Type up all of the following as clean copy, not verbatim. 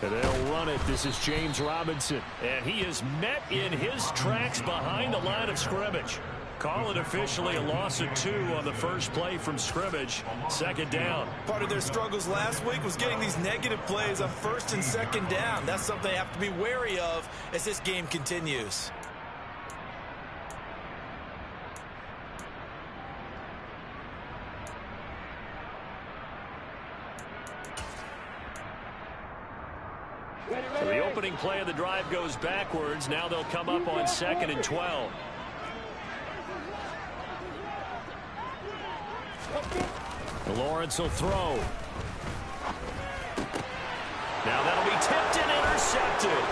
And they'll run it. This is James Robinson. And he is met in his tracks behind the line of scrimmage. Call it officially a loss of 2 on the first play from scrimmage. Second down. Part of their struggles last week was getting these negative plays on first and second down. That's something they have to be wary of as this game continues. So the opening play of the drive goes backwards. Now they'll come up on 2nd and 12. Lawrence will throw. Now that'll be tipped and intercepted.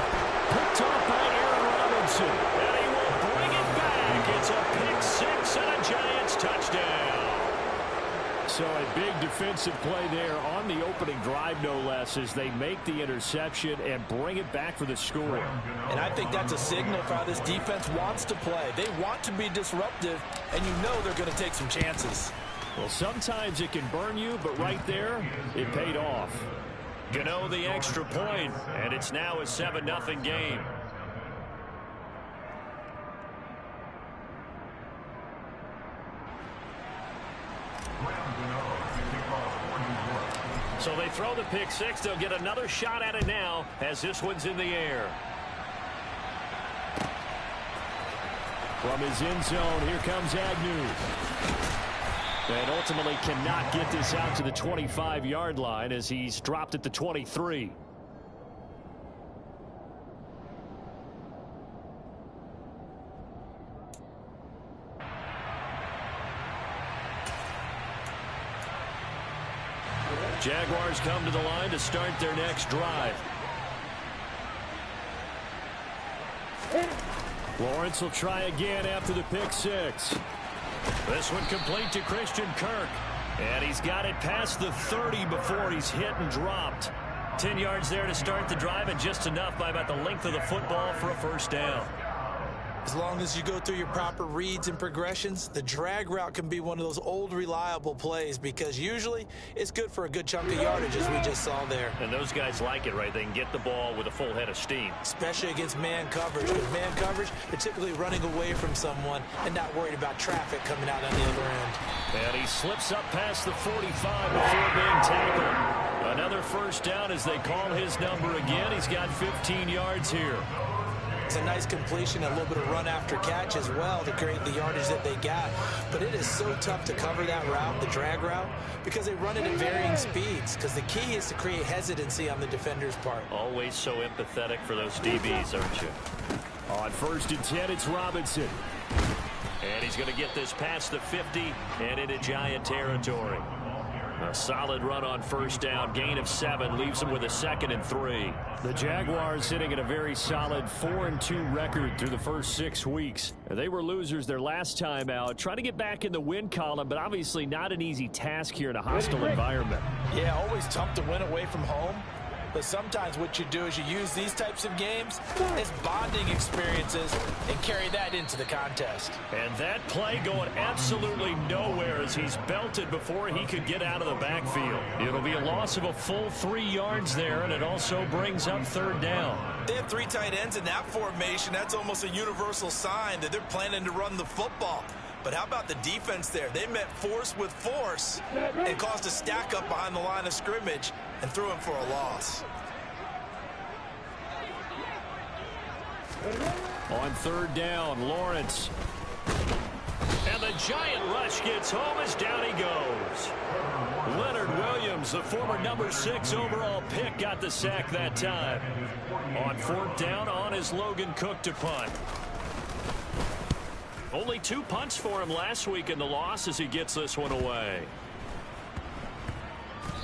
Picked off by Aaron Robinson. And he will bring it back. It's a pick 6 and a Giants touchdown. So a big defensive play there on the opening drive, no less, as they make the interception and bring it back for the score. And I think that's a signal for how this defense wants to play. They want to be disruptive, and you know they're going to take some chances. Well, sometimes it can burn you, but right there, it paid off. Gano the extra point, and it's now a 7-0 game. So they throw the pick 6. They'll get another shot at it now as this one's in the air. From his end zone, here comes Agnew. And ultimately cannot get this out to the 25-yard line as he's dropped at the 23. Jaguars come to the line to start their next drive. Lawrence will try again after the pick 6. This one complete to Christian Kirk. And he's got it past the 30 before he's hit and dropped. 10 yards there to start the drive, and just enough by about the length of the football for a first down. As long as you go through your proper reads and progressions, the drag route can be one of those old reliable plays because usually it's good for a good chunk of yardage, as we just saw there. And those guys like it, right? They can get the ball with a full head of steam. Especially against man coverage. With man coverage, they're typically running away from someone and not worried about traffic coming out on the other end. And he slips up past the 45 before being tackled. Another first down as they call his number again. He's got 15 yards here. It's a nice completion, a little bit of run after catch as well to create the yardage that they got. But it is so tough to cover that route, the drag route, because they run it at varying speeds. Because the key is to create hesitancy on the defender's part. Always so empathetic for those DBs, aren't you? On 1st and 10, it's Robinson. And he's going to get this past the 50 and into Giant territory. A solid run on first down. Gain of 7 leaves him with a 2nd and 3. The Jaguars sitting at a very solid 4-2 record through the first 6 weeks. They were losers their last time out. Trying to get back in the win column, but obviously not an easy task here in a hostile environment. Yeah, always tough to win away from home. But sometimes what you do is you use these types of games as bonding experiences and carry that into the contest. And that play going absolutely nowhere as he's belted before he could get out of the backfield. It'll be a loss of a full 3 yards there, and it also brings up 3rd down. They have 3 tight ends in that formation. That's almost a universal sign that they're planning to run the football. But how about the defense there? They met force with force and caused a stack up behind the line of scrimmage and threw him for a loss. On 3rd down, Lawrence. And the Giant rush gets home as down he goes. Leonard Williams, the former number 6 overall pick, got the sack that time. On 4th down, on is Logan Cook to punt. Only 2 punts for him last week in the loss as he gets this one away.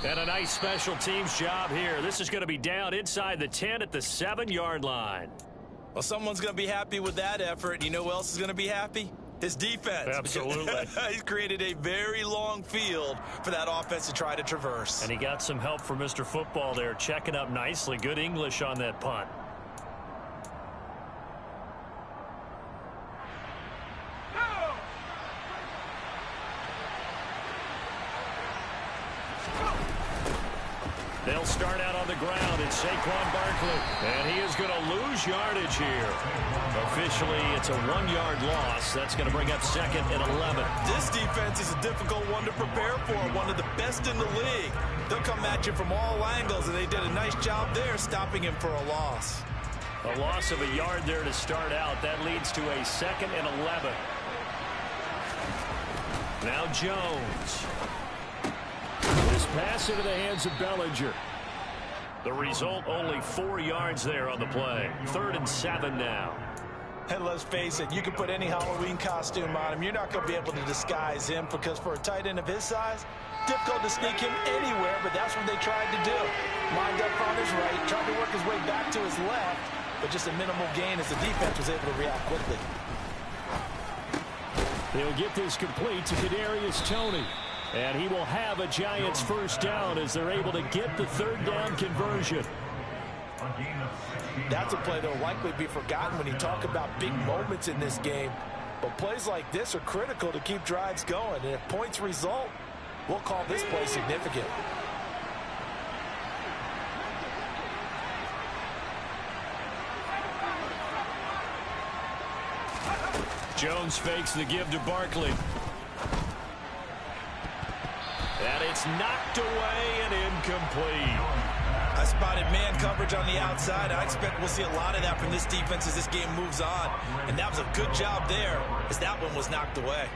And a nice special teams job here. This is going to be down inside the 10 at the 7-yard line. Well, someone's going to be happy with that effort. You know who else is going to be happy? His defense. Absolutely. He's created a very long field for that offense to try to traverse. And he got some help from Mr. Football there, checking up nicely. Good English on that punt. They'll start out on the ground. It's Saquon Barkley. And he is going to lose yardage here. Officially, it's a 1-yard loss. That's going to bring up 2nd and 11. This defense is a difficult one to prepare for, one of the best in the league. They'll come at you from all angles, and they did a nice job there stopping him for a loss. A loss of a yard there to start out. That leads to a 2nd and 11. Now Jones. This pass into the hands of Bellinger. The result, only 4 yards there on the play. 3rd and 7 now. And let's face it, you can put any Halloween costume on him. You're not going to be able to disguise him because for a tight end of his size, difficult to sneak him anywhere, but that's what they tried to do. Lined up on his right, tried to work his way back to his left, but just a minimal gain as the defense was able to react quickly. They'll get this complete to Kadarius Toney. And he will have a Giants first down as they're able to get the 3rd down conversion. That's a play that will likely be forgotten when you talk about big moments in this game. But plays like this are critical to keep drives going. And if points result, we'll call this play significant. Jones fakes the give to Barkley. And it's knocked away and incomplete. I spotted man coverage on the outside. I expect we'll see a lot of that from this defense as this game moves on. And that was a good job there as that one was knocked away.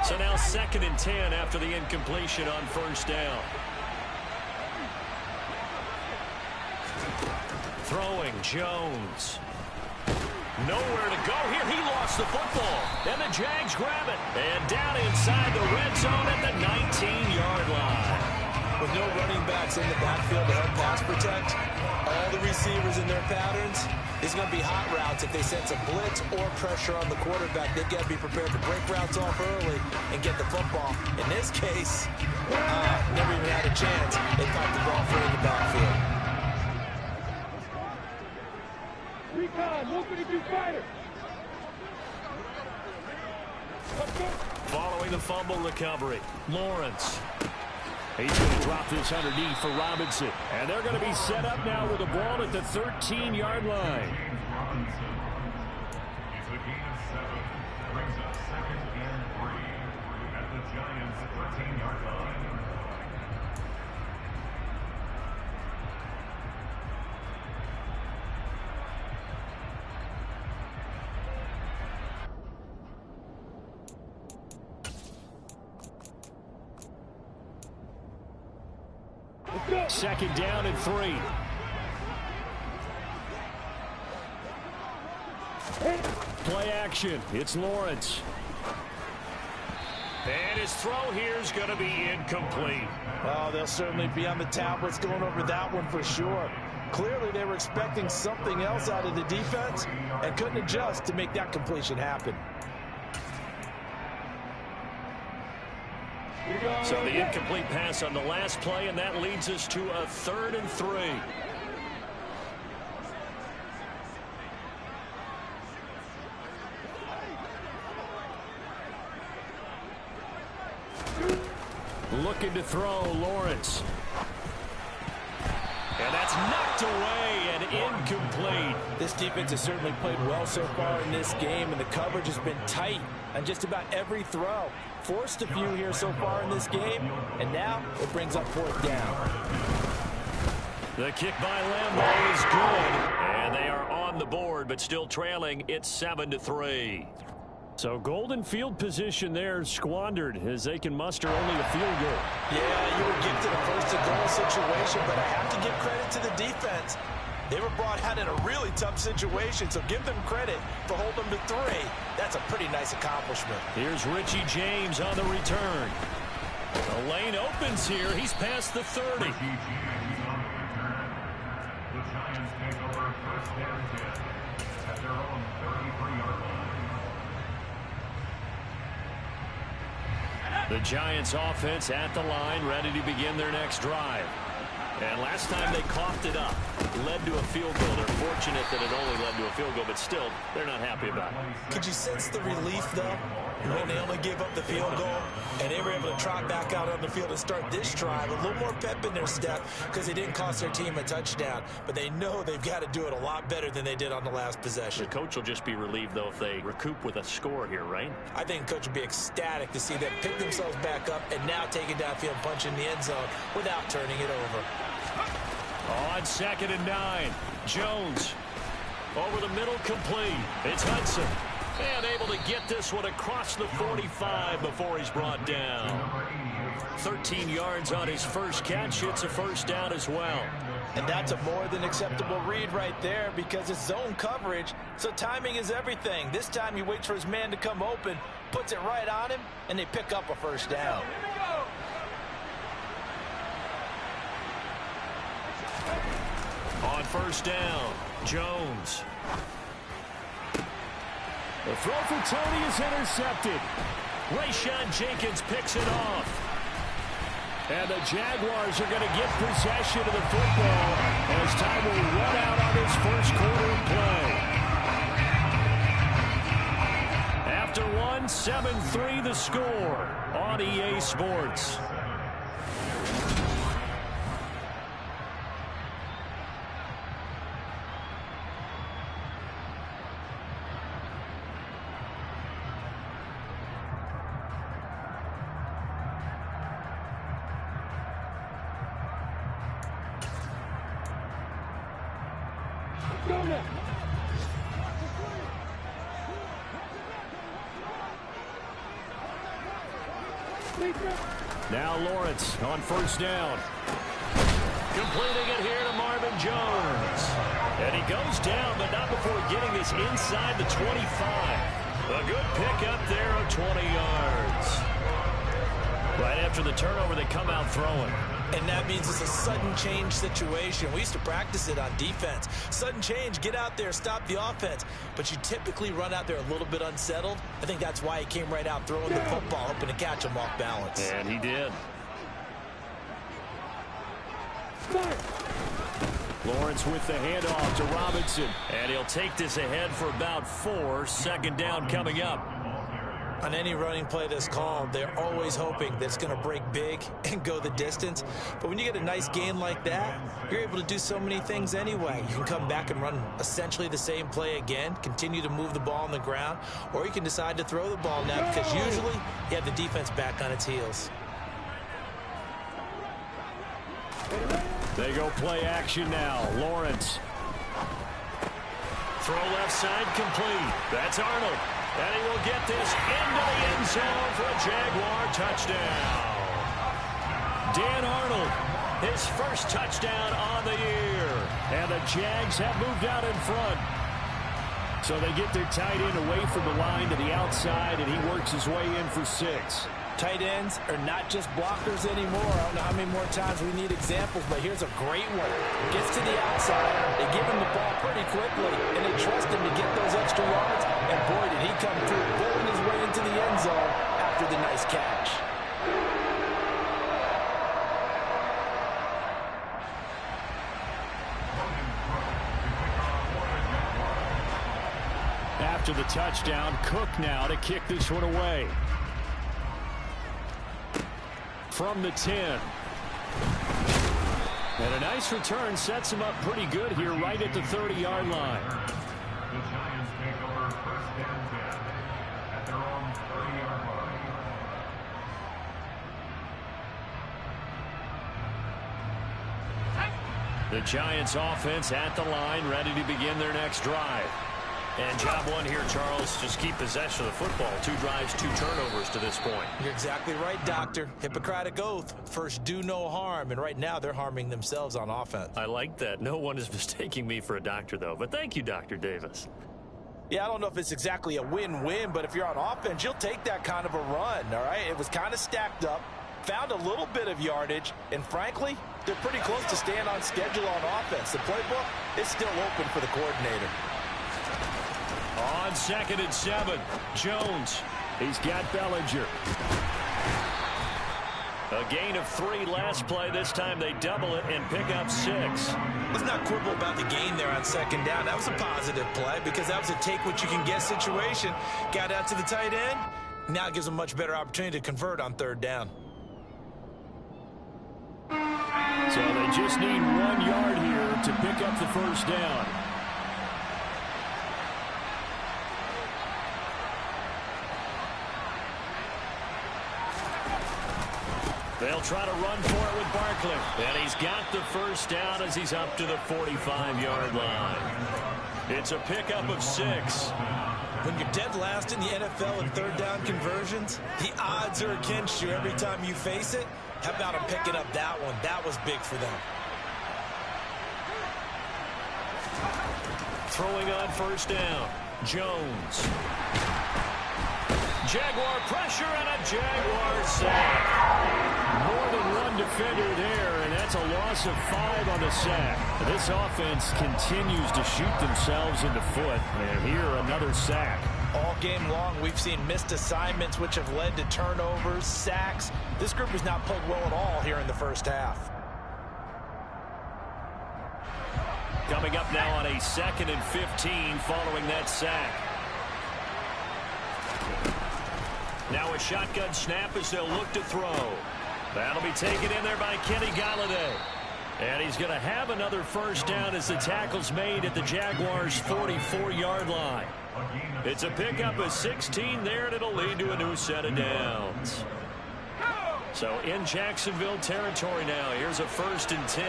So now 2nd and 10 after the incompletion on 1st down. Throwing Jones. Nowhere to go here. He lost the football. And the Jags grab it. And down inside the red zone at the 19-yard line. With no running backs in the backfield to help pass protect, all the receivers in their patterns, it's going to be hot routes if they sense a blitz or pressure on the quarterback. They've got to be prepared to break routes off early and get the football. In this case, never even had a chance. They caught the ball free in the backfield. Following the fumble recovery, Lawrence. He's going to drop this underneath for Robinson. And they're going to be set up now with the ball at the 13-yard line. It's a gain of 7. Brings up 2nd and 3 at the Giants' 13-yard line. Second down and 3. Play action. It's Lawrence. And his throw here is going to be incomplete. Oh, they'll certainly be on the tablets going over that one for sure. Clearly, they were expecting something else out of the defense and couldn't adjust to make that completion happen. So the incomplete pass on the last play, and that leads us to a 3rd and 3. Looking to throw, Lawrence. And that's knocked away and incomplete. This defense has certainly played well so far in this game, and the coverage has been tight on just about every throw. Forced a few here so far in this game, and now it brings up 4th down. The kick by Lambeau is good, and they are on the board, but still trailing. It's 7-3. So golden field position there squandered as they can muster only a field goal. Yeah, you were gifted a first-and-goal situation, but I have to give credit to the defense. They were brought out in a really tough situation, so give them credit for holding them to 3. That's a pretty nice accomplishment. Here's Richie James on the return. The lane opens here. He's past the 30. The Giants take over 1st and 10 at their own 33-yard line. The Giants offense at the line, ready to begin their next drive. And last time they coughed it up. led to a field goal. They're fortunate that it only led to a field goal, but still, they're not happy about it. Could you sense the relief, though, when they only gave up the field goal and they were able to trot back out on the field and start this drive? A little more pep in their step because they didn't cost their team a touchdown, but they know they've got to do it a lot better than they did on the last possession. The coach will just be relieved, though, if they recoup with a score here, right? I think coach would be ecstatic to see them pick themselves back up and now take it downfield and punch in the end zone without turning it over. On 2nd and 9, Jones. Over the middle, complete. It's Hudson. And able to get this one across the 45 before he's brought down. 13 yards on his first catch. It's a first down as well. And that's a more than acceptable read right there because it's zone coverage, so timing is everything. This time he waits for his man to come open, puts it right on him, and they pick up a first down. On first down, Jones. The throw for Tony is intercepted. Rayshawn Jenkins picks it off. And the Jaguars are going to get possession of the football as time will run out on this first quarter of play. After one, 7-3 the score on EA Sports. Now Lawrence on first down. Completing it here to Marvin Jones. And he goes down, but not before getting this inside the 25. A good pick up there of 20 yards. Right after the turnover, they come out throwing. And that means it's a sudden change situation. We used to practice it on defense. Sudden change, get out there, stop the offense. But you typically run out there a little bit unsettled. I think that's why he came right out throwing the football, hoping to catch him off balance. And he did. Lawrence with the handoff to Robinson. And he'll take this ahead for about 4. Second down coming up. On any running play that's called, they're always hoping that it's going to break big and go the distance. But when you get a nice gain like that, you're able to do so many things anyway. You can come back and run essentially the same play again, continue to move the ball on the ground, or you can decide to throw the ball now because usually you have the defense back on its heels. They go play action now. Lawrence. Throw left side complete. That's Arnold. And he will get this into the end zone for a Jaguar touchdown. Dan Arnold, his first touchdown on the year. And the Jags have moved out in front. So they get their tight end away from the line to the outside, and he works his way in for 6. Tight ends are not just blockers anymore. I don't know how many more times we need examples, but here's a great one. Gets to the outside, they give him the ball pretty quickly, and they trust him to get those extra yards. And boy, did he come through, bowling his way into the end zone after the nice catch. After the touchdown, Cook now to kick this one away. From the 10. And a nice return sets him up pretty good here right at the 30-yard line. The Giants take over first and 10 at their own 30-yard line. The Giants offense at the line, ready to begin their next drive. And job one here, Charles, just keep possession of the football. 2 drives, 2 turnovers to this point. You're exactly right, Doctor. Hippocratic oath. First, do no harm. And right now, they're harming themselves on offense. I like that. No one is mistaking me for a doctor, though. But thank you, Dr. Davis. Yeah, I don't know if it's exactly a win-win, but if you're on offense, you'll take that kind of a run, all right? It was kind of stacked up, found a little bit of yardage, and frankly, they're pretty close to staying on schedule on offense. The playbook is still open for the coordinator. On 2nd and 7, Jones. He's got Bellinger. A gain of 3 last play. This time they double it and pick up 6. Let's not quibble about the gain there on second down. That was a positive play because that was a take-what-you-can-get situation. Got out to the tight end. Now it gives them a much better opportunity to convert on third down. So they just need 1 yard here to pick up the first down. They'll try to run for it with Barkley. And he's got the first down as he's up to the 45-yard line. It's a pickup of 6. When you're dead last in the NFL in third down conversions, the odds are against you every time you face it. How about him picking up that one? That was big for them. Throwing on first down. Jones. Jaguar pressure and a Jaguar sack. More than one defender there, and that's a loss of 5 on the sack. This offense continues to shoot themselves in the foot, and here another sack. All game long, we've seen missed assignments, which have led to turnovers, sacks. This group has not played well at all here in the first half. Coming up now on a 2nd and 15 following that sack. Now a shotgun snap as they'll look to throw. That'll be taken in there by Kenny Golladay. And he's going to have another first down as the tackle's made at the Jaguars' 44-yard line. It's a pickup of 16 there, and it'll lead to a new set of downs. So in Jacksonville territory now. Here's a 1st and 10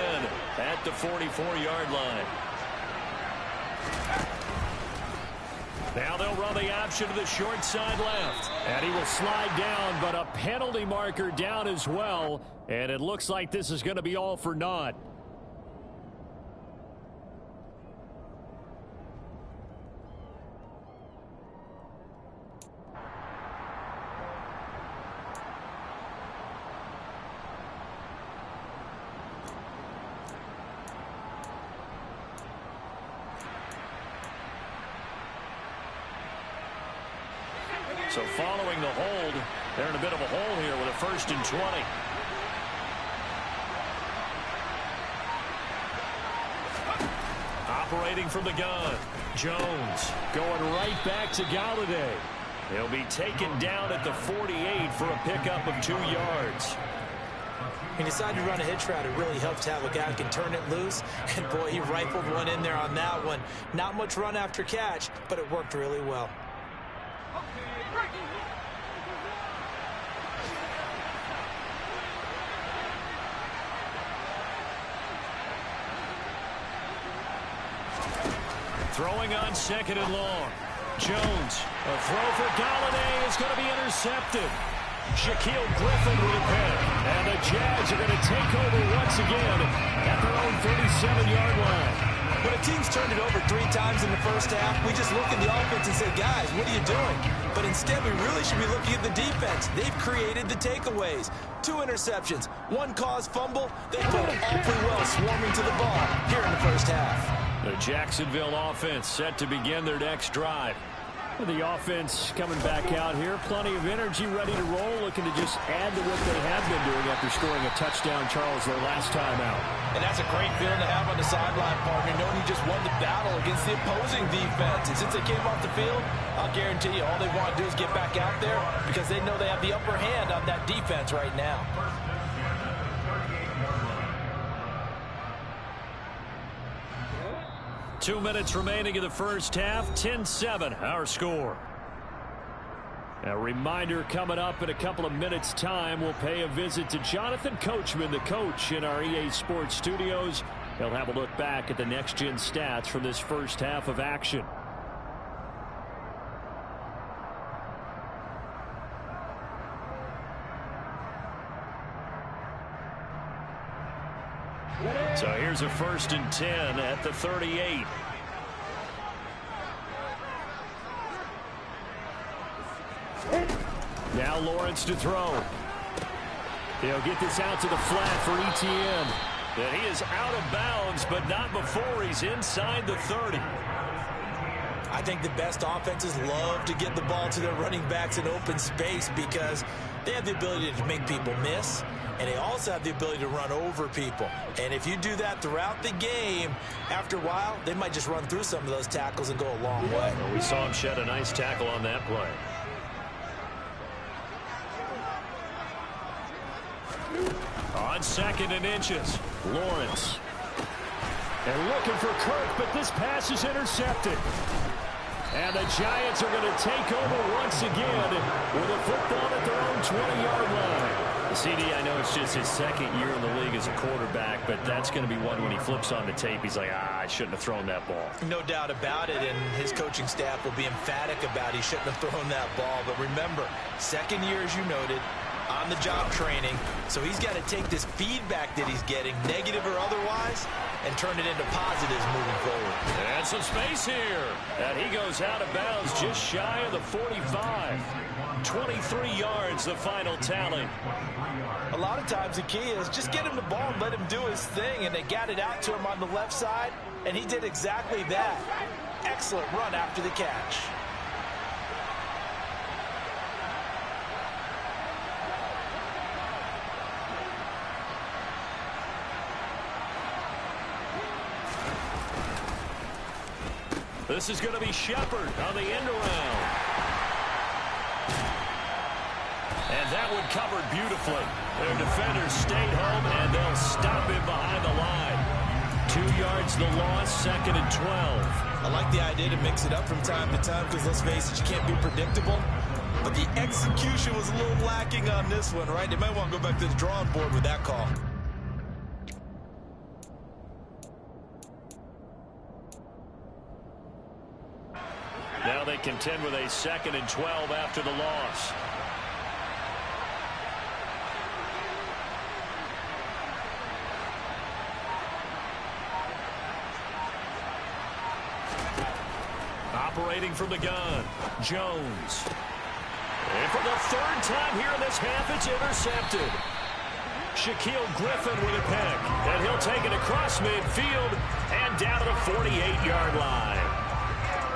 at the 44-yard line. Now they'll run the option to the short side left. And he will slide down, but a penalty marker down as well. And it looks like this is going to be all for naught. So following the hold, they're in a bit of a hole here with a 1st and 20. Operating from the gun, Jones Going right back to Golladay. He'll be taken down at the 48 for a pickup of 2 yards. He decided to run a hitch route. It really helps to have a guy who can turn it loose. And, boy, he rifled one in there on that one. Not much run after catch, but it worked really well. Throwing on 2nd and long. Jones, a throw for Golladay is going to be intercepted. Shaquille Griffin with a pick. And the Jags are going to take over once again at their own 37-yard line. When a team's turned it over 3 times in the first half, we just look at the offense and say, guys, what are you doing? But instead, we really should be looking at the defense. They've created the takeaways. 2 interceptions, 1 caused fumble. They played awfully well swarming to the ball here in the first half. The Jacksonville offense set to begin their next drive. The offense coming back out here. Plenty of energy, ready to roll, looking to just add to what they have been doing after scoring a touchdown, Charles, their last time out. And that's a great feeling to have on the sideline, partner, knowing you just won the battle against the opposing defense. And since they came off the field, I'll guarantee you all they want to do is get back out there because they know they have the upper hand on that defense right now. Two minutes remaining in the first half. 10-7, our score. A reminder coming up in a couple of minutes' time. We'll pay a visit to Jonathan Coachman, the coach in our EA Sports studios. He'll have a look back at the next-gen stats from this first half of action. So here's a 1st and 10 at the 38. Now Lawrence to throw. He'll get this out to the flat for Etienne. And he is out of bounds, but not before he's inside the 30. I think the best offenses love to get the ball to their running backs in open space because they have the ability to make people miss, and they also have the ability to run over people. And if you do that throughout the game, after a while, they might just run through some of those tackles and go a long way. Well, we saw him shed a nice tackle on that play. On 2nd and inches, Lawrence. And looking for Kirk, but this pass is intercepted. And the Giants are going to take over once again with a football at their own 20-yard line. CD, I know it's just his 2nd year in the league as a quarterback, but that's going to be one when he flips on the tape. He's like, I shouldn't have thrown that ball. No doubt about it, and his coaching staff will be emphatic about he shouldn't have thrown that ball. But remember, 2nd year, as you noted, on-the-job training, so he's got to take this feedback that he's getting, negative or otherwise, and turn it into positives moving forward. And some space here. And he goes out of bounds just shy of the 45. 23 yards, the final tally. A lot of times the key is just get him the ball and let him do his thing, and they got it out to him on the left side, and he did exactly that. Excellent run after the catch. This is going to be Shepard on the end around. And that one covered beautifully. Their defenders stayed home, and they'll stop him behind the line. 2 yards the loss, 2nd and 12. I like the idea to mix it up from time to time because, let's face it, you can't be predictable. But the execution was a little lacking on this one, right? They might want to go back to the drawing board with that call. Now they contend with a 2nd and 12 after the loss. Operating from the gun, Jones. And for the 3rd time here in this half, it's intercepted. Shaquill Griffin with a pick. And he'll take it across midfield and down to the 48-yard line.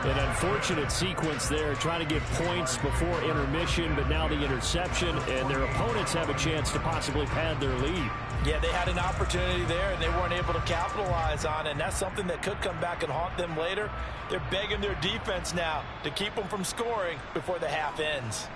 An unfortunate sequence there, trying to get points before intermission, but now the interception, and their opponents have a chance to possibly pad their lead. Yeah, they had an opportunity there, and they weren't able to capitalize on it, and that's something that could come back and haunt them later. They're begging their defense now to keep them from scoring before the half ends.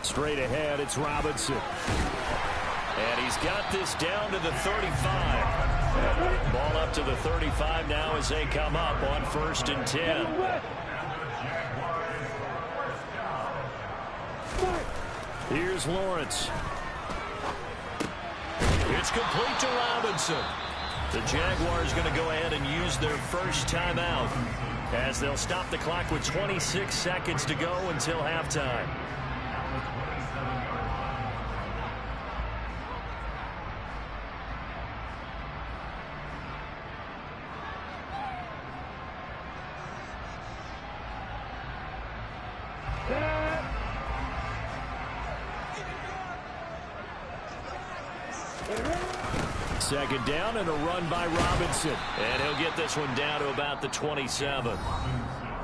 Straight ahead, it's Robinson. And he's got this down to the 35. Ball up to the 35 now as they come up on 1st and 10. Here's Lawrence. It's complete to Robinson. The Jaguars going to go ahead and use their first timeout as they'll stop the clock with 26 seconds to go until halftime. Second down and a run by Robinson. And he'll get this one down to about the 27.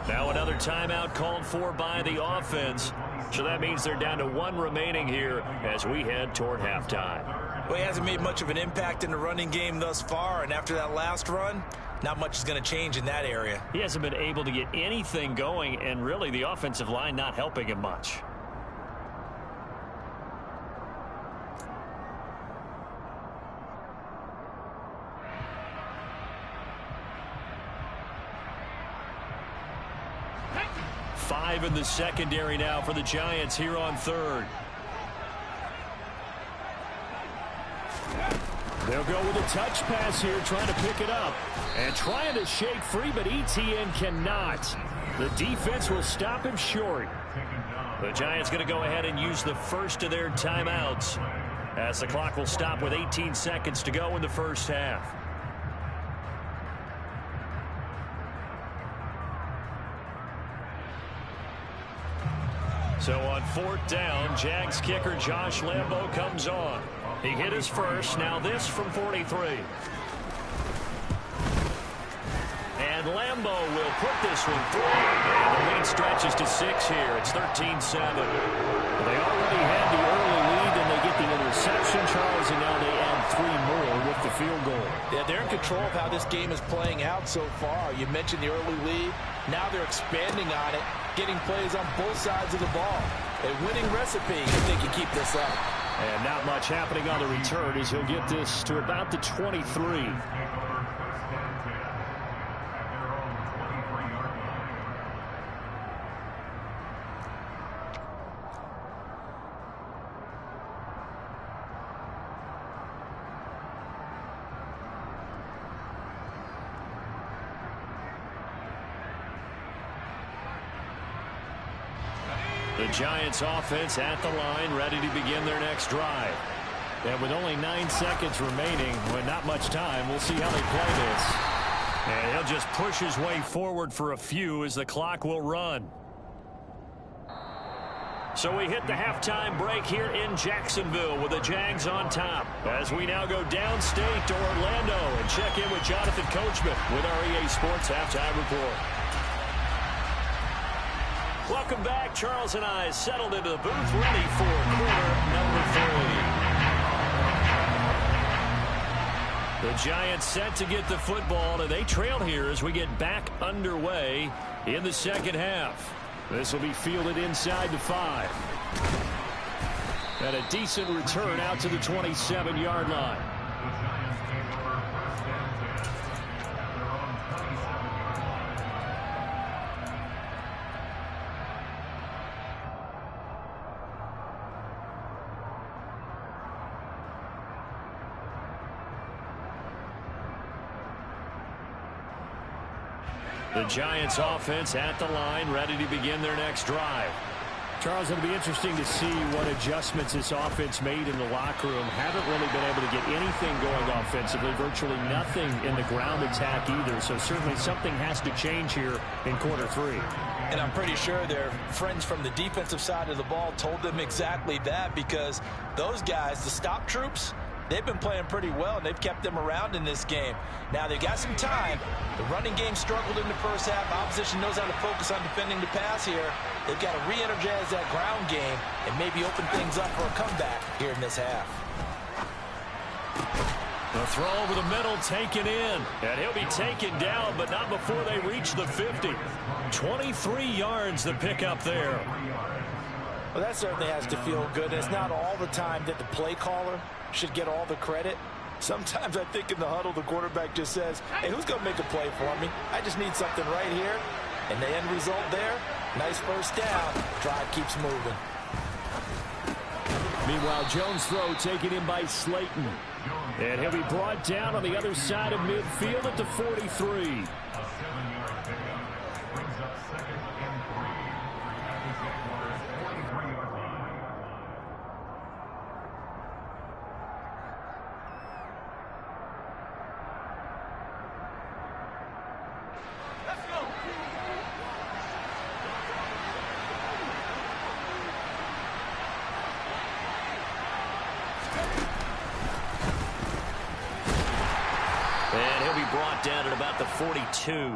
Now another timeout called for by the offense. So that means they're down to 1 remaining here as we head toward halftime. Well, he hasn't made much of an impact in the running game thus far, and after that last run, not much is going to change in that area. He hasn't been able to get anything going, and really the offensive line not helping him much. Five in the secondary now for the Giants here on 3rd. They'll go with a touch pass here, trying to pick it up. And trying to shake free, but Etienne cannot. The defense will stop him short. The Giants going to go ahead and use the first of their timeouts as the clock will stop with 18 seconds to go in the first half. So on 4th down, Jags kicker Josh Lambo comes on. He hit his first. Now this from 43. And Lambo will put this one through. And the lead stretches to 6 here. It's 13-7. They already had the early lead, and they get the interception, Charles, and now they add 3 more with the field goal. Yeah, they're in control of how this game is playing out so far. You mentioned the early lead. Now they're expanding on it, getting plays on both sides of the ball. A winning recipe if they can keep this up. And not much happening on the return as he'll get this to about the 23. The Giants offense at the line, ready to begin their next drive. And with only 9 seconds remaining, with not much time, we'll see how they play this. And he'll just push his way forward for a few as the clock will run. So we hit the halftime break here in Jacksonville with the Jags on top. As we now go downstate to Orlando and check in with Jonathan Coachman with our EA Sports Halftime Report. Welcome back. Charles and I settled into the booth, ready for quarter number 3. The Giants set to get the football, and they trail here as we get back underway in the second half. This will be fielded inside the 5. And a decent return out to the 27-yard line. The Giants offense at the line, ready to begin their next drive. Charles, it'll be interesting to see what adjustments this offense made in the locker room. Haven't really been able to get anything going offensively, virtually nothing in the ground attack either. So certainly something has to change here in quarter 3. And I'm pretty sure their friends from the defensive side of the ball told them exactly that, because those guys, the stop troops, they've been playing pretty well, and they've kept them around in this game. Now, they've got some time. The running game struggled in the first half. Opposition knows how to focus on defending the pass here. They've got to re-energize that ground game and maybe open things up for a comeback here in this half. The throw over the middle taken in. And he'll be taken down, but not before they reach the 50. 23 yards to pick up there. Well, that certainly has to feel good. It's not all the time that the play caller should get all the credit. Sometimes I think in the huddle, the quarterback just says, hey, who's going to make a play for me? I just need something right here. And the end result there, nice first down. Drive keeps moving. Meanwhile, Jones' throw taken in by Slayton. And he'll be brought down on the other side of midfield at the 43. Down at about the 42.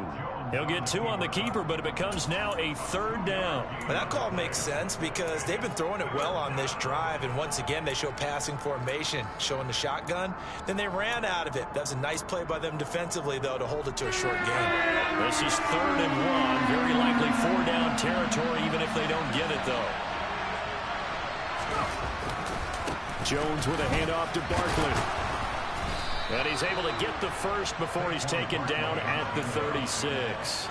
He'll get 2 on the keeper, but it becomes now a 3rd down. Well, that call makes sense because they've been throwing it well on this drive, and once again they show passing formation, showing the shotgun. Then they ran out of it. That's a nice play by them defensively, though, to hold it to a short game. This is 3rd and 1. Very likely 4-down territory, even if they don't get it, though. Jones with a handoff to Barkley. And he's able to get the first before he's taken down at the 36.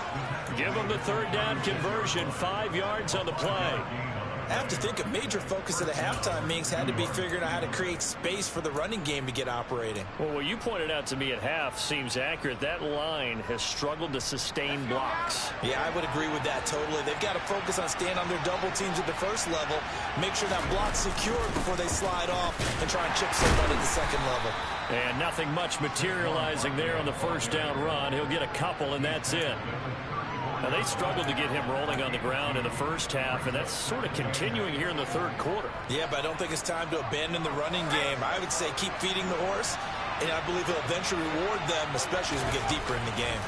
Give him the 3rd down conversion, 5 yards on the play. I have to think a major focus of the halftime meetings had to be figuring out how to create space for the running game to get operating. Well, what you pointed out to me at half seems accurate. That line has struggled to sustain blocks. Yeah, I would agree with that totally. They've got to focus on staying on their double teams at the first level, make sure that block's secure before they slide off and try and chip someone at the second level. And nothing much materializing there on the first down run. He'll get a couple, and that's it. Now, they struggled to get him rolling on the ground in the first half, and that's sort of continuing here in the third quarter. Yeah, but I don't think it's time to abandon the running game. I would say keep feeding the horse, and I believe he'll eventually reward them, especially as we get deeper in the game.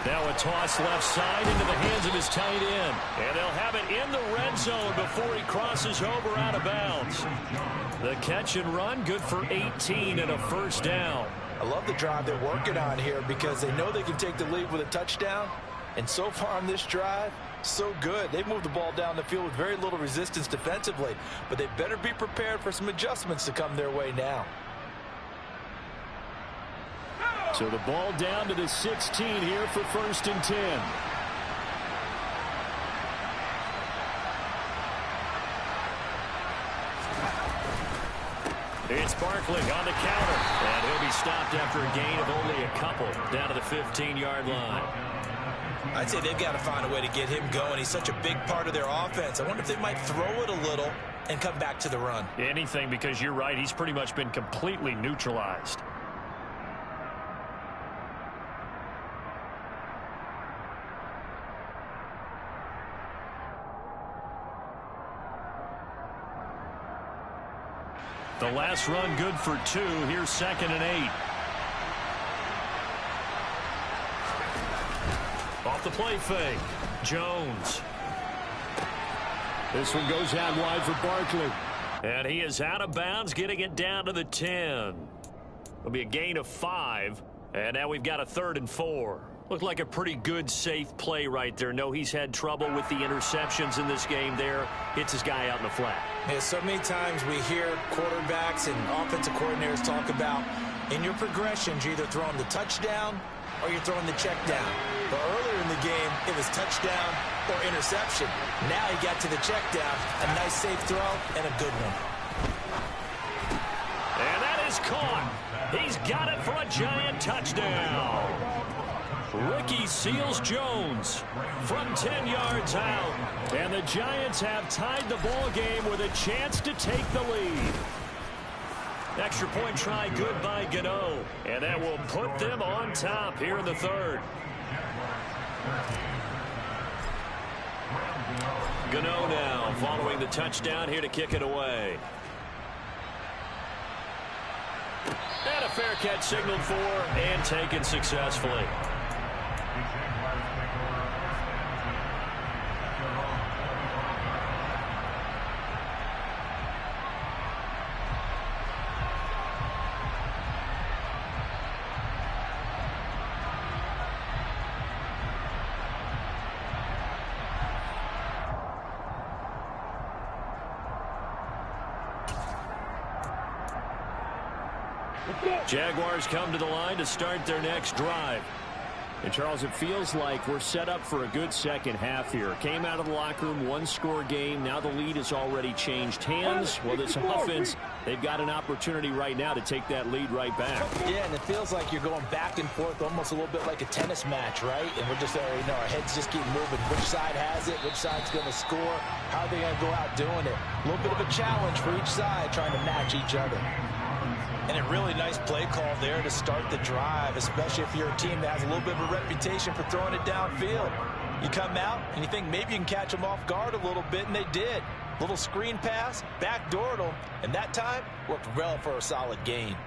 Now a toss left side into the hands of his tight end. And they'll have it in the red zone before he crosses over out of bounds. The catch and run, good for 18 and a first down. I love the drive they're working on here because they know they can take the lead with a touchdown. And so far on this drive, so good. They've moved the ball down the field with very little resistance defensively. But they better be prepared for some adjustments to come their way now. So the ball down to the 16 here for 1st and 10. It's Barkley on the counter. And he'll be stopped after a gain of only a couple down to the 15-yard line. I'd say they've got to find a way to get him going. He's such a big part of their offense. I wonder if they might throw it a little and come back to the run. Anything, because you're right. He's pretty much been completely neutralized. The last run good for 2. Here's 2nd and 8. Off the play fake. Jones. This one goes out wide for Barkley. And he is out of bounds, getting it down to the 10. It'll be a gain of 5. And now we've got a 3rd and 4. Looked like a pretty good, safe play right there. No, he's had trouble with the interceptions in this game there. Hits his guy out in the flat. Yeah, so many times we hear quarterbacks and offensive coordinators talk about in your progressions, you're either throwing the touchdown or you're throwing the check down. But earlier in the game, it was touchdown or interception. Now he got to the check down, a nice safe throw, and a good one. And that is caught. He's got it for a Giant touchdown. Ricky Seals-Jones from 10 yards out. And the Giants have tied the ball game with a chance to take the lead. Extra point try good by Gano. And that will put them on top here in the 3rd. Gano now following the touchdown here to kick it away. And a fair catch signaled for and taken successfully. Jaguars come to the line to start their next drive. And, Charles, it feels like we're set up for a good second half here. Came out of the locker room, one-score game. Now the lead has already changed hands. Well, this offense, they've got an opportunity right now to take that lead right back. Yeah, and it feels like you're going back and forth almost a little bit like a tennis match, right? And we're just already know our heads just keep moving. Which side has it? Which side's going to score? How are they going to go out doing it? A little bit of a challenge for each side trying to match each other. And a really nice play call there to start the drive, especially if you're a team that has a little bit of a reputation for throwing it downfield. You come out and you think maybe you can catch them off guard a little bit, and they did. Little screen pass, backdoored them, and that time worked well for a solid gain.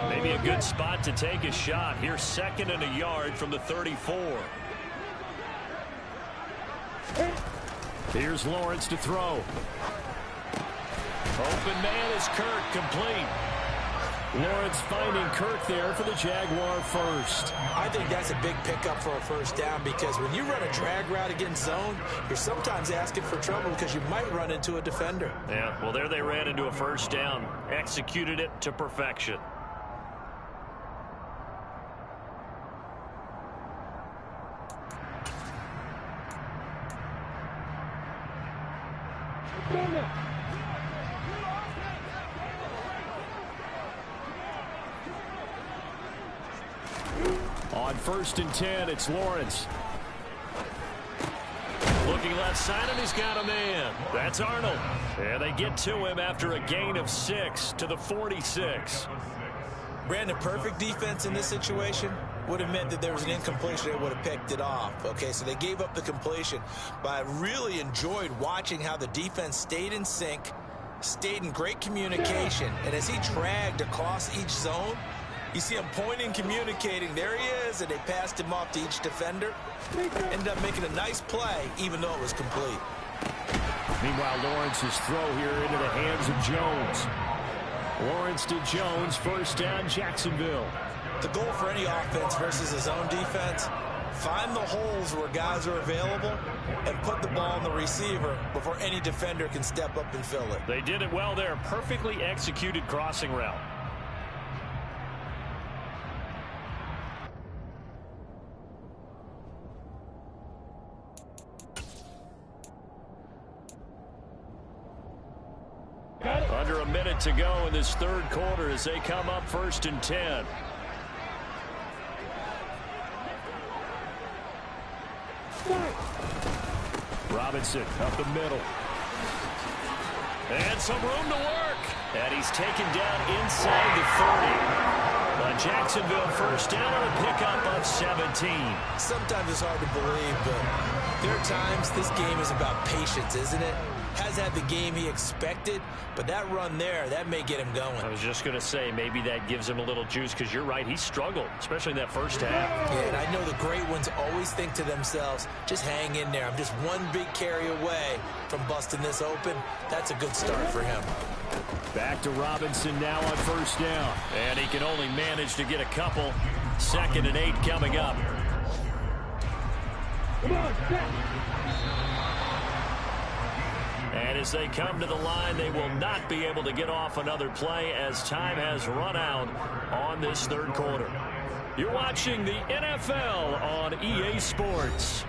Maybe a good spot to take a shot. Here's 2nd and a yard from the 34. Here's Lawrence to throw. Open man is Kirk, complete. Lawrence finding Kirk there for the Jaguar first. I think that's a big pickup for a first down because when you run a drag route against zone, you're sometimes asking for trouble because you might run into a defender. Yeah, well, there they ran into a first down. Executed it to perfection. On 1st and 10, it's Lawrence. Looking left side, and he's got a man. That's Arnold. And they get to him after a gain of 6 to the 46. Brandon, perfect defense in this situation would have meant that there was an incompletion. They would have picked it off. Okay, so they gave up the completion. But I really enjoyed watching how the defense stayed in sync, stayed in great communication. And as he dragged across each zone, you see him pointing, communicating. There he is, and they passed him off to each defender. Ended up making a nice play, even though it was complete. Meanwhile, Lawrence's throw here into the hands of Jones. Lawrence to Jones, first down, Jacksonville. The goal for any offense versus a zone defense, find the holes where guys are available and put the ball on the receiver before any defender can step up and fill it. They did it well there. Perfectly executed crossing route. Under a minute to go in this third quarter as they come up 1st and 10. Robinson up the middle. And some room to work. And he's taken down inside the 30. Jacksonville first down on a pickup of 17. Sometimes it's hard to believe, but there are times this game is about patience, isn't it? Has had the game he expected, but that run there, that may get him going. I was just going to say, maybe that gives him a little juice, because you're right, he struggled, especially in that first half. Yeah, and I know the great ones always think to themselves, just hang in there. I'm just one big carry away from busting this open. That's a good start for him. Back to Robinson now on first down. And he can only manage to get a couple. 2nd and 8 coming up. And as they come to the line, they will not be able to get off another play as time has run out on this third quarter. You're watching the NFL on EA Sports.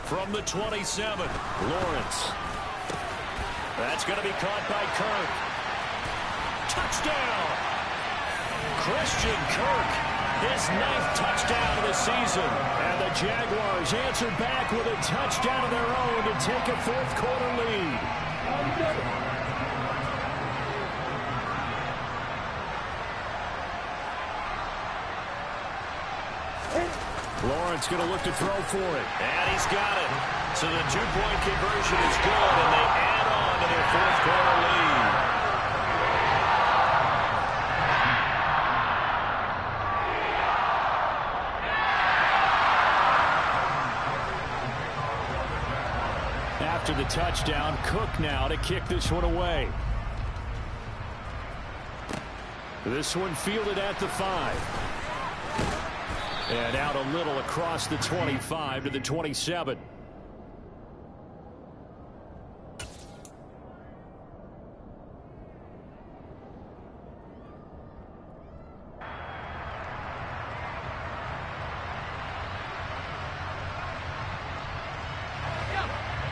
From the 27, Lawrence. That's going to be caught by Kirk. Touchdown! Christian Kirk, his 9th touchdown of the season. And the Jaguars answer back with a touchdown of their own to take a fourth quarter lead. Lawrence going to look to throw for it. And he's got it. So the 2-point conversion is good, and they add on to their fourth quarter lead. After the touchdown, Cook now to kick this one away. This one fielded at the 5. And out a little across the 25 to the 27.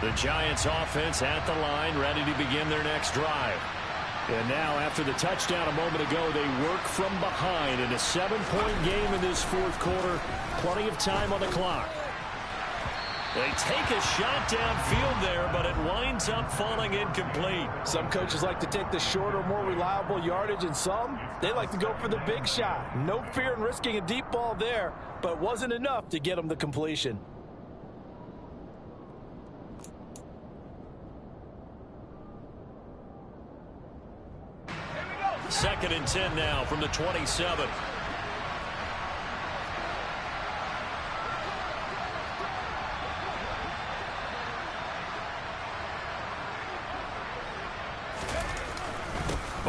The Giants offense at the line, ready to begin their next drive. And now, after the touchdown a moment ago, they work from behind in a 7-point game in this fourth quarter. Plenty of time on the clock. They take a shot downfield there, but it winds up falling incomplete. Some coaches like to take the shorter, more reliable yardage, and some, they like to go for the big shot. No fear in risking a deep ball there, but it wasn't enough to get them the completion. Second and 10 now from the 27.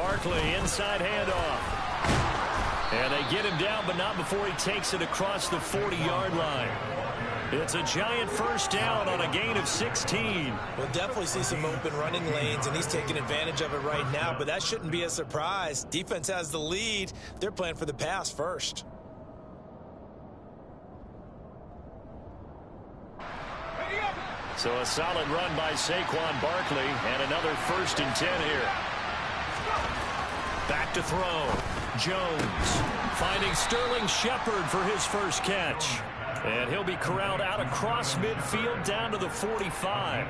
Barkley, inside handoff. And they get him down, but not before he takes it across the 40-yard line. It's a Giant first down on a gain of 16. We'll definitely see some open running lanes, and he's taking advantage of it right now, but that shouldn't be a surprise. Defense has the lead. They're playing for the pass first. So a solid run by Saquon Barkley, and another 1st and 10 here. Back to throw. Jones finding Sterling Shepard for his first catch. And he'll be corralled out across midfield down to the 45.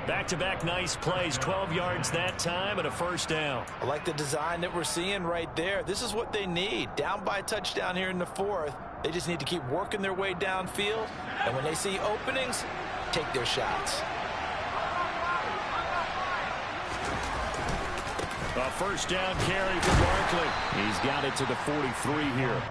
Back-to-back nice plays, 12 yards that time and a first down. I like the design that we're seeing right there. This is what they need. Down by a touchdown here in the 4th. They just need to keep working their way downfield. And when they see openings, take their shots. A first down carry for Barkley. He's got it to the 43 here.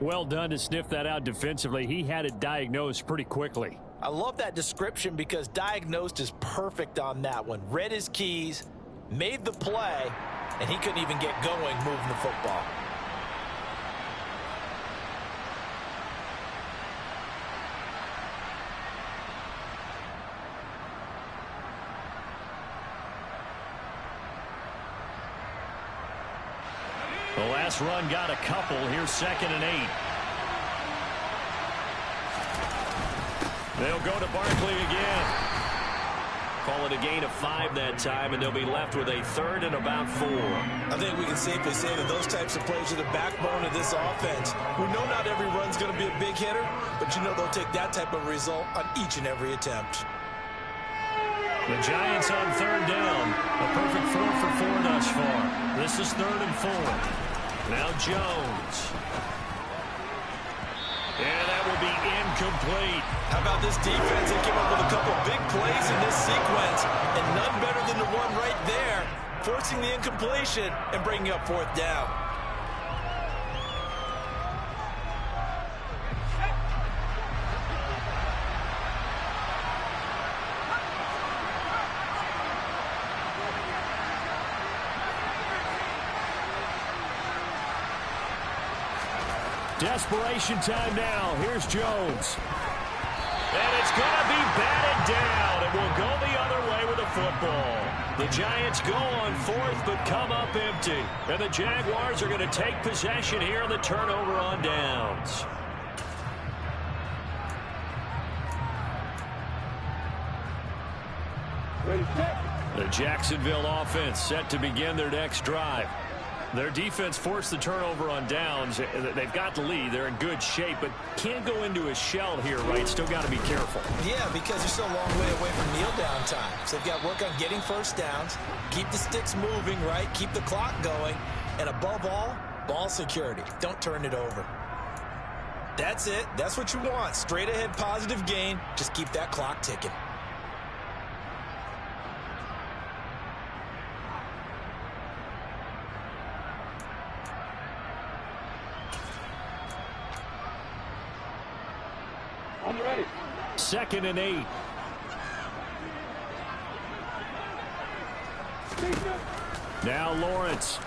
Well done to sniff that out defensively. He had it diagnosed pretty quickly. I love that description because diagnosed is perfect on that one. Read his keys, made the play, and he couldn't even get going moving the football. The last run got a couple. Here's 2nd and 8. They'll go to Barkley again. Call it a gain of 5 that time, and they'll be left with a 3rd and about 4. I think we can safely say that those types of plays are the backbone of this offense. We know not every run's going to be a big hitter, but you know they'll take that type of result on each and every attempt. The Giants on 3rd down. A perfect 4 for 4 thus far. This is 3rd and 4. Now Jones. And that will be incomplete. How about this defense? They came up with a couple big plays in this sequence, and none better than the one right there, forcing the incompletion and bringing up 4th down. Desperation time now. Here's Jones. And it's going to be batted down. It will go the other way with the football. The Giants go on 4th but come up empty. And the Jaguars are going to take possession here on the turnover on downs. The Jacksonville offense set to begin their next drive. Their defense forced the turnover on downs. They've got the lead. They're in good shape, but can't go into a shell here, right? Still got to be careful. Yeah, because they're still a long way away from kneel down time. So they've got to work on getting first downs, keep the sticks moving, right? Keep the clock going. And above all, ball security. Don't turn it over. That's it. That's what you want. Straight ahead positive gain. Just keep that clock ticking. I'm ready. 2nd and 8. Now Lawrence.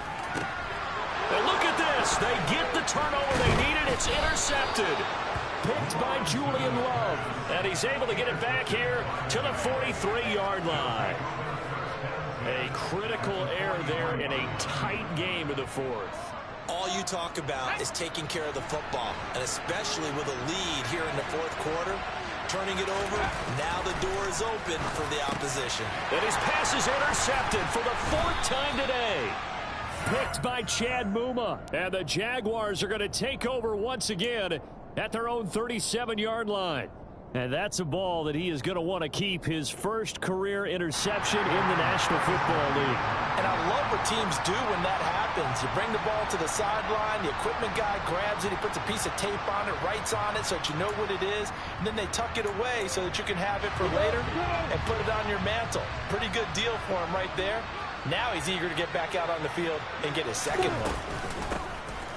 And look at this. They get the turnover they needed. It's intercepted. Picked by Julian Love. And he's able to get it back here to the 43-yard line. A critical error there in a tight game of the 4th. All you talk about is taking care of the football, and especially with a lead here in the 4th quarter, turning it over, now the door is open for the opposition. And his pass is intercepted for the 4th time today. Picked by Chad Muma, and the Jaguars are going to take over once again at their own 37-yard line. And that's a ball that he is going to want to keep, his first career interception in the National Football League. And I love what teams do when that happens. You bring the ball to the sideline, the equipment guy grabs it, he puts a piece of tape on it, writes on it so that you know what it is, and then they tuck it away so that you can have it for later and put it on your mantle. Pretty good deal for him right there. Now he's eager to get back out on the field and get his second one.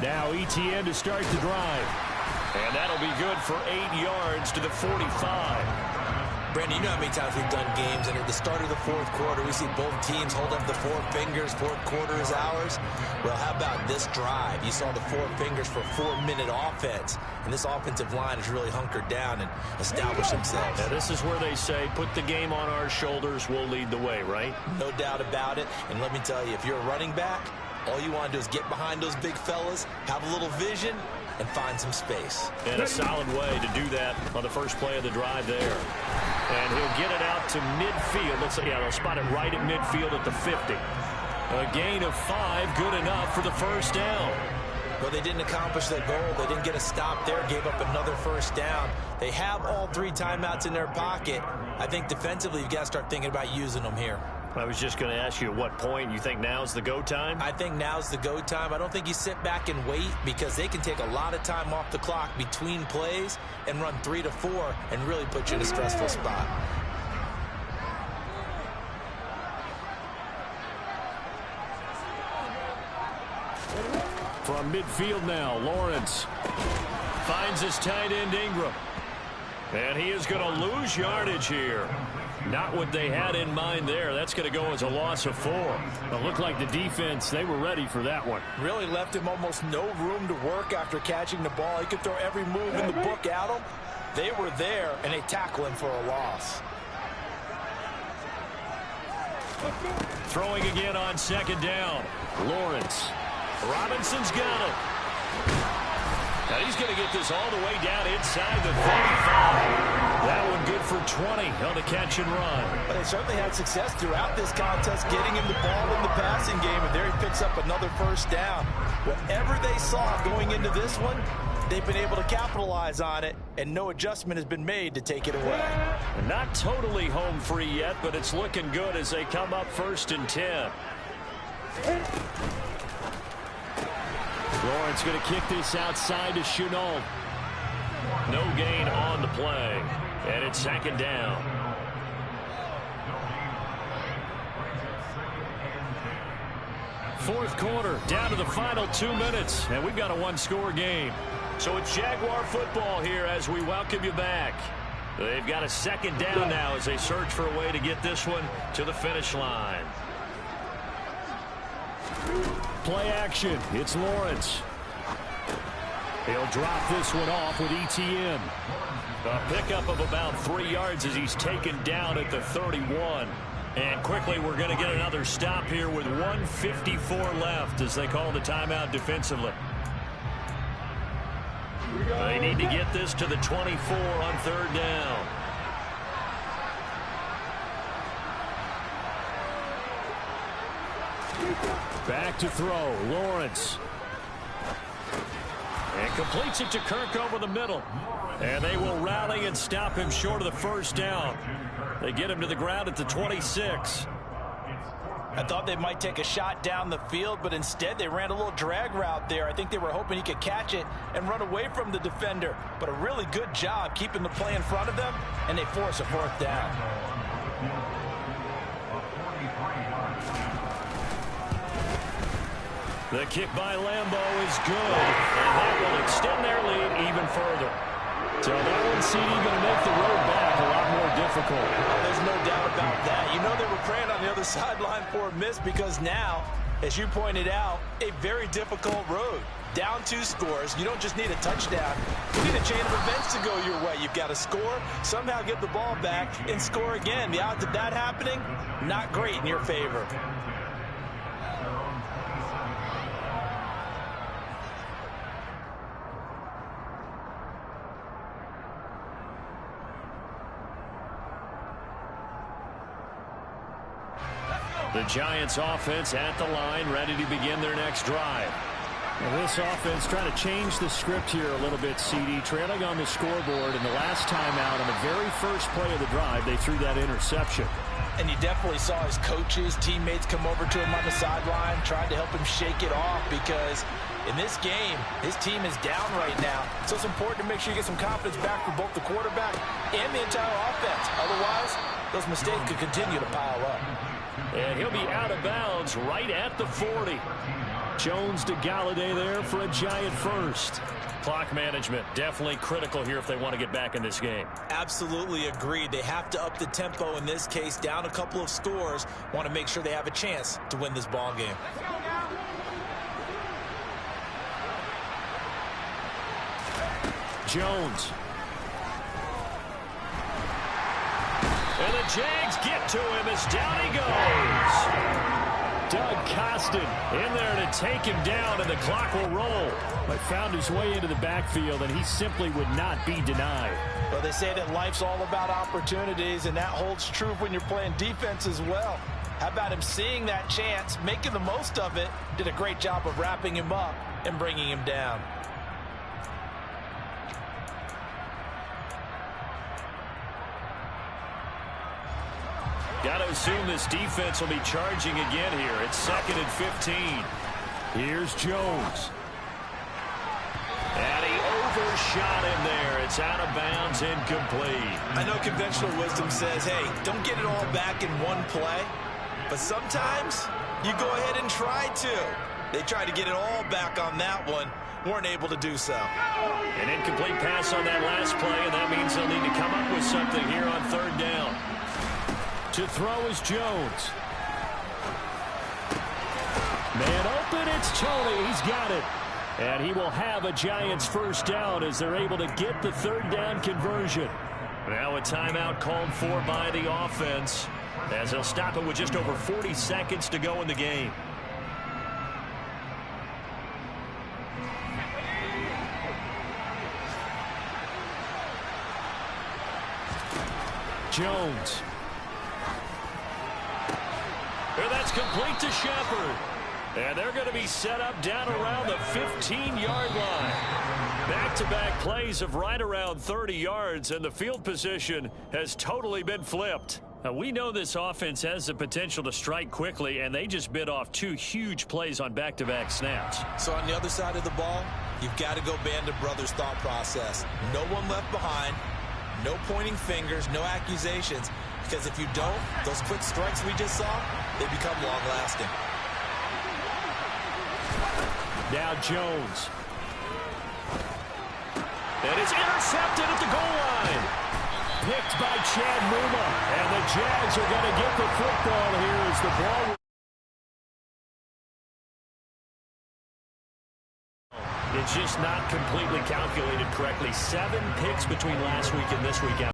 Now ETN to start the drive. And that'll be good for 8 yards to the 45. Brandon, you know how many times we've done games, and at the start of the fourth quarter, we see both teams hold up the four fingers, fourth quarter is ours. Well, how about this drive? You saw the four fingers for 4-minute offense, and this offensive line has really hunkered down and established themselves. Now, this is where they say, put the game on our shoulders, we'll lead the way, right? No doubt about it, and let me tell you, if you're a running back, all you want to do is get behind those big fellas, have a little vision, and find some space. And a solid way to do that on the first play of the drive there. And he'll get it out to midfield. Let's say, yeah, they'll spot it right at midfield at the 50. A gain of 5, good enough for the first down. Well, they didn't accomplish their goal. They didn't get a stop there, gave up another first down. They have all 3 timeouts in their pocket. I think defensively, you've got to start thinking about using them here. I was just going to ask you at what point you think now's the go time? I think now's the go time. I don't think you sit back and wait, because they can take a lot of time off the clock between plays and run 3 to 4 and really put you in a stressful spot. From midfield now, Lawrence finds his tight end Ingram. And he is going to lose yardage here. Not what they had in mind there. That's going to go as a loss of 4. It looked like the defense, they were ready for that one. Really left him almost no room to work after catching the ball. He could throw every move in the book at him. They were there, and they tackle him for a loss. Throwing again on second down. Lawrence. Robinson's got it. Now he's going to get this all the way down inside the 35. That one good for 20 on the catch and run. But they certainly had success throughout this contest getting him the ball in the passing game, and there he picks up another first down. Whatever they saw going into this one, they've been able to capitalize on it, and no adjustment has been made to take it away. Not totally home free yet, but it's looking good as they come up 1st and 10. Lawrence going to kick this outside to Shenault. No gain on the play. And it's 2nd down. Fourth quarter, down to the final 2 minutes. And we've got a 1-score game. So it's Jaguar football here as we welcome you back. They've got a 2nd down now as they search for a way to get this one to the finish line. Play action. It's Lawrence. He'll drop this one off with ETN. A pickup of about 3 yards as he's taken down at the 31. And quickly we're going to get another stop here with 1:54 left as they call the timeout defensively. They need to get this to the 24 on 3rd down. Back to throw. Lawrence. And completes it to Kirk over the middle. And they will rally and stop him short of the first down. They get him to the ground at the 26. I thought they might take a shot down the field, but instead they ran a little drag route there. I think they were hoping he could catch it and run away from the defender. But a really good job keeping the play in front of them, and they force a 4th down. The kick by Lambeau is good, and that will extend their lead even further. So that one, CD, going to make the road back a lot more difficult. There's no doubt about that. You know they were praying on the other sideline for a miss, because now, as you pointed out, a very difficult road. Down 2 scores. You don't just need a touchdown. You need a chain of events to go your way. You've got to score, somehow get the ball back, and score again. The odds of that happening, not great in your favor. The Giants offense at the line, ready to begin their next drive. Well, this offense trying to change the script here a little bit, CD. Trailing on the scoreboard, and the last time out on the very first play of the drive, they threw that interception. And you definitely saw his coaches, teammates come over to him on the sideline, trying to help him shake it off, because in this game, his team is down right now. So it's important to make sure you get some confidence back for both the quarterback and the entire offense. Otherwise, those mistakes could continue to pile up. And he'll be out of bounds right at the 40. Jones to Galladay there for a Giant first. Clock management definitely critical here if they want to get back in this game. Absolutely agreed. They have to up the tempo in this case, down a couple of scores. Want to make sure they have a chance to win this ball game. Jones. And the Jags get to him as down he goes. Doug Costin in there to take him down, and the clock will roll. But found his way into the backfield, and he simply would not be denied. Well, they say that life's all about opportunities, and that holds true when you're playing defense as well. How about him seeing that chance, making the most of it, did a great job of wrapping him up and bringing him down. Got to assume this defense will be charging again here. It's 2nd and 15. Here's Jones. And he overshot him there. It's out of bounds, incomplete. I know conventional wisdom says, hey, don't get it all back in one play. But sometimes you go ahead and try to. They tried to get it all back on that one. Weren't able to do so. An incomplete pass on that last play, and that means they'll need to come up with something here on 3rd down. To throw is Jones. Man open, it's Tony. He's got it. And he will have a Giants first down as they're able to get the 3rd down conversion. Now a timeout called for by the offense as they'll stop it with just over 40 seconds to go in the game. Jones. And that's complete to Shepard. And they're going to be set up down around the 15-yard line. Back-to-back plays of right around 30 yards, and the field position has totally been flipped. Now, we know this offense has the potential to strike quickly, and they just bit off 2 huge plays on back-to-back snaps. So on the other side of the ball, you've got to go Band of Brothers thought process. No one left behind, no pointing fingers, no accusations, because if you don't, those quick strikes we just saw, they become long-lasting. Now Jones. And it's intercepted at the goal line. Picked by Chad Muma. And the Jags are going to get the football here as the ball. It's just not completely calculated correctly. 7 picks between last week and this week.